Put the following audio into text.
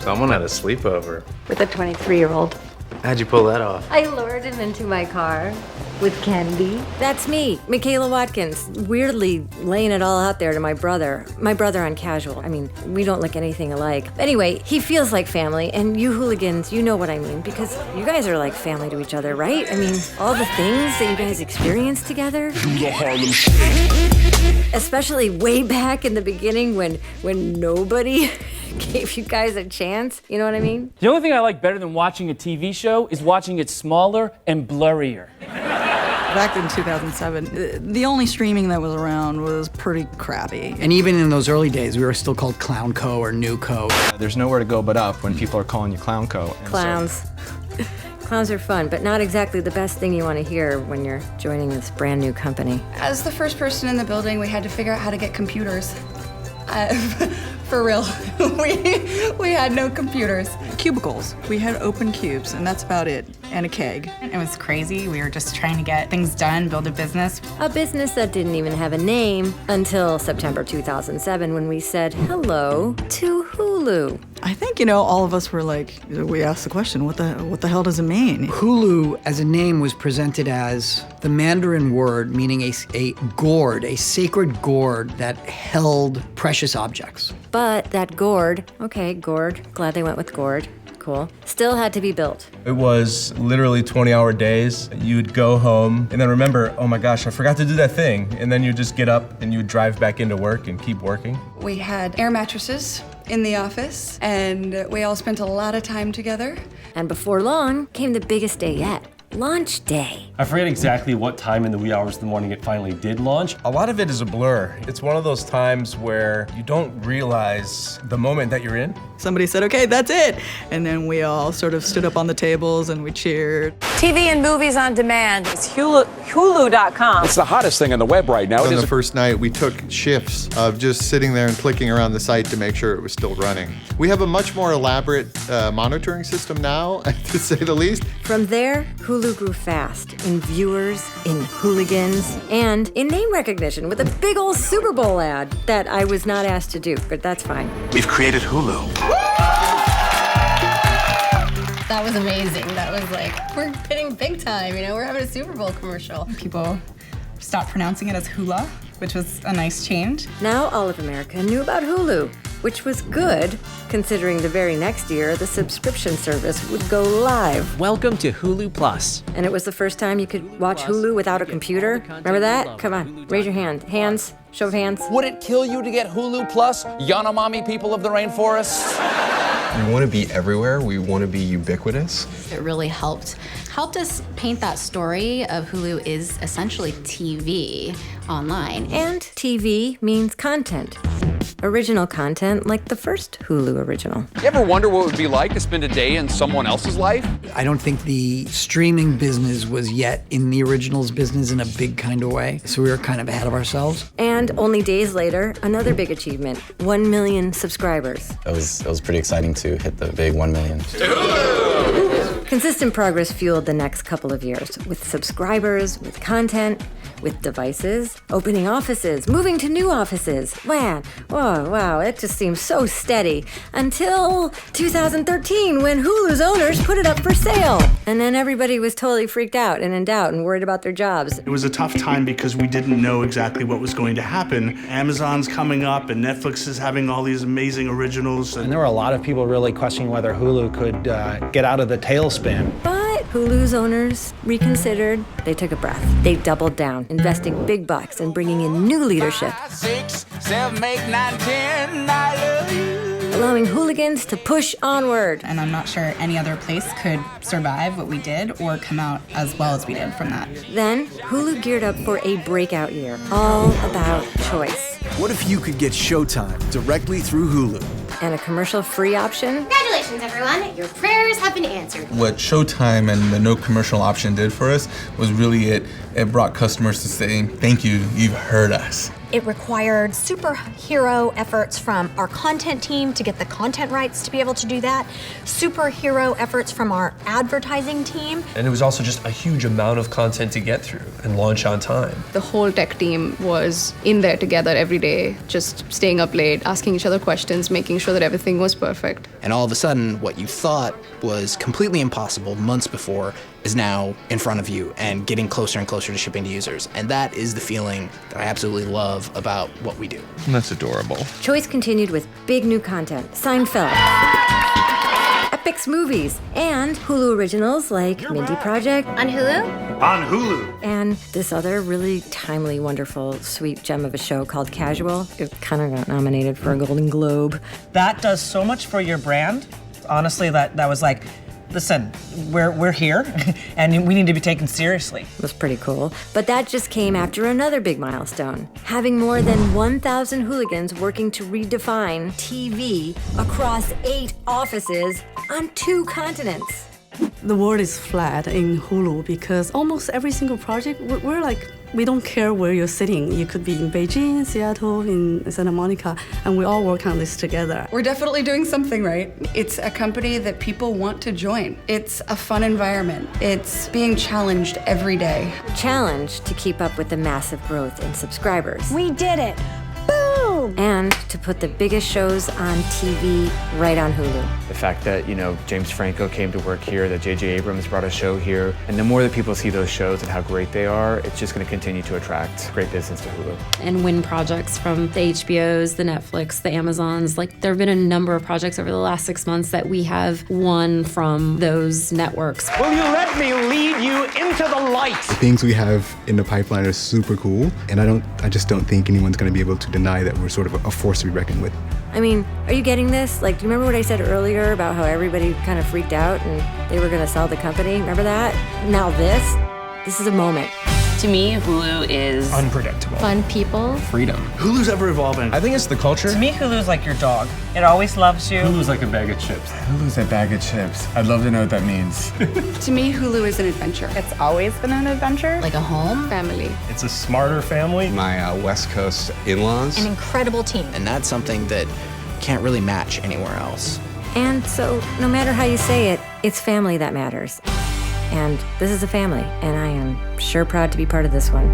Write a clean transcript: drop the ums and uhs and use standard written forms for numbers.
Someone had a sleepover. With a 23-year-old. How'd you pull that off? I lured him into my car with candy. That's me, Michaela Watkins, weirdly laying it all out there to my brother. My brother on Casual. I mean, we don't look anything alike. Anyway, he feels like family, and you hooligans, you know what I mean, because you guys are like family to each other, right? I mean, all the things that you guys experience together. Do the Harlem Shake. Especially way back in the beginning when nobody gave you guys a chance, you know what I mean? The only thing I like better than watching a TV show is watching it smaller and blurrier. Back in 2007, the only streaming that was around was pretty crappy. And even in those early days, we were still called Clown Co. or New Co. There's nowhere to go but up when people are calling you Clown Co. Clowns. Clowns are fun, but not exactly the best thing you want to hear when you're joining this brand new company. As the first person in the building, we had to figure out how to get computers. For real, we had no computers. Cubicles. We had open cubes, and that's about it, and a keg. It was crazy. We were just trying to get things done, build a business. A business that didn't even have a name until September 2007 when we said hello to Hulu. I think, all of us were like, we asked the question, what the hell does it mean? Hulu as a name was presented as the Mandarin word meaning a gourd, a sacred gourd that held precious objects. But that gourd, okay, gourd, glad they went with gourd, cool, still had to be built. It was literally 20-hour days. You'd go home and then remember, oh my gosh, I forgot to do that thing. And then you just get up and you drive back into work and keep working. We had air mattresses in the office, and we all spent a lot of time together. And before long came the biggest day yet. Launch day. I forget exactly what time in the wee hours of the morning it finally did launch. A lot of it is a blur. It's one of those times where you don't realize the moment that you're in. Somebody said, okay, that's it. And then we all sort of stood up on the tables and we cheered. TV and movies on demand. It's Hulu.com. It's the hottest thing on the web right now. On the first night, we took shifts of just sitting there and clicking around the site to make sure it was still running. We have a much more elaborate monitoring system now, to say the least. From there, Hulu grew fast in viewers, in hooligans, and in name recognition with a big old Super Bowl ad that I was not asked to do, but that's fine. We've created Hulu. That was amazing. That was like, we're hitting big time, we're having a Super Bowl commercial. People stopped pronouncing it as hula, which was a nice change. Now all of America knew about Hulu, which was good, considering the very next year the subscription service would go live. Welcome to Hulu Plus. And it was the first time you could watch Hulu without a computer. Remember that? Come on, raise your hand. Hands, show of hands. Would it kill you to get Hulu Plus, Yanomami people of the rainforest? We want to be everywhere. We want to be ubiquitous. It really helped us paint that story of Hulu is essentially TV online. And TV means content. Original content like the first Hulu original. You ever wonder what it would be like to spend a day in someone else's life? I don't think the streaming business was yet in the originals business in a big kind of way, so we were kind of ahead of ourselves. And only days later, another big achievement, 1 million subscribers. It was pretty exciting to hit the big 1 million. Consistent progress fueled the next couple of years with subscribers, with content, with devices, opening offices, moving to new offices. Man, wow, it just seems so steady. Until 2013 when Hulu's owners put it up for sale. And then everybody was totally freaked out and in doubt and worried about their jobs. It was a tough time because we didn't know exactly what was going to happen. Amazon's coming up and Netflix is having all these amazing originals. And there were a lot of people really questioning whether Hulu could get out of the tailspin. But Hulu's owners reconsidered. They took a breath. They doubled down, investing big bucks and bringing in new leadership. 5, 6, 7, 8, 9, 10, I love you. Allowing hooligans to push onward. And I'm not sure any other place could survive what we did or come out as well as we did from that. Then, Hulu geared up for a breakout year, all about choice. What if you could get Showtime directly through Hulu? And a commercial-free option? Congratulations, everyone. Your prayers have been answered. What Showtime and the no commercial option did for us was really it brought customers to saying, thank you, you've heard us. It required superhero efforts from our content team to get the content rights to be able to do that, superhero efforts from our advertising team. And it was also just a huge amount of content to get through and launch on time. The whole tech team was in there together every day, just staying up late, asking each other questions, making sure that everything was perfect. And all of a sudden, what you thought was completely impossible months before is now in front of you and getting closer and closer to shipping to users. And that is the feeling that I absolutely love about what we do. That's adorable. Choice continued with big new content. Seinfeld, Epix movies, and Hulu originals like Mindy Project. On Hulu? On Hulu. And this other really timely, wonderful, sweet gem of a show called Casual. It kind of got nominated for a Golden Globe. That does so much for your brand. Honestly, that was like, listen, we're here, and we need to be taken seriously. It was pretty cool. But that just came after another big milestone, having more than 1,000 hooligans working to redefine TV across 8 offices on 2 continents. The world is flat in Hulu because almost every single project, we're like, we don't care where you're sitting. You could be in Beijing, Seattle, in Santa Monica, and we all work on this together. We're definitely doing something right. It's a company that people want to join. It's a fun environment. It's being challenged every day. Challenged to keep up with the massive growth in subscribers. We did it. Boom! And to put the biggest shows on TV right on Hulu. The fact that, James Franco came to work here, that J.J. Abrams brought a show here, and the more that people see those shows and how great they are, it's just going to continue to attract great business to Hulu. And win projects from the HBOs, the Netflix, the Amazons. Like, there have been a number of projects over the last 6 months that we have won from those networks. Will you let me lead you into the light? The things we have in the pipeline are super cool, and I just don't think anyone's going to be able to deny that we're sort of a force to be reckoned with. I mean, are you getting this? Like, do you remember what I said earlier about how everybody kind of freaked out and they were going to sell the company? Remember that? Now this is a moment. To me, Hulu is unpredictable. Fun people. Freedom. Hulu's ever evolving. I think it's the culture. To me, Hulu's like your dog. It always loves you. Hulu's like a bag of chips. Hulu's a bag of chips. I'd love to know what that means. To me, Hulu is an adventure. It's always been an adventure. Like a home. Family. It's a smarter family. My West Coast in-laws. An incredible team. And that's something that can't really match anywhere else. And so, no matter how you say it, it's family that matters. And this is a family, and I am sure proud to be part of this one.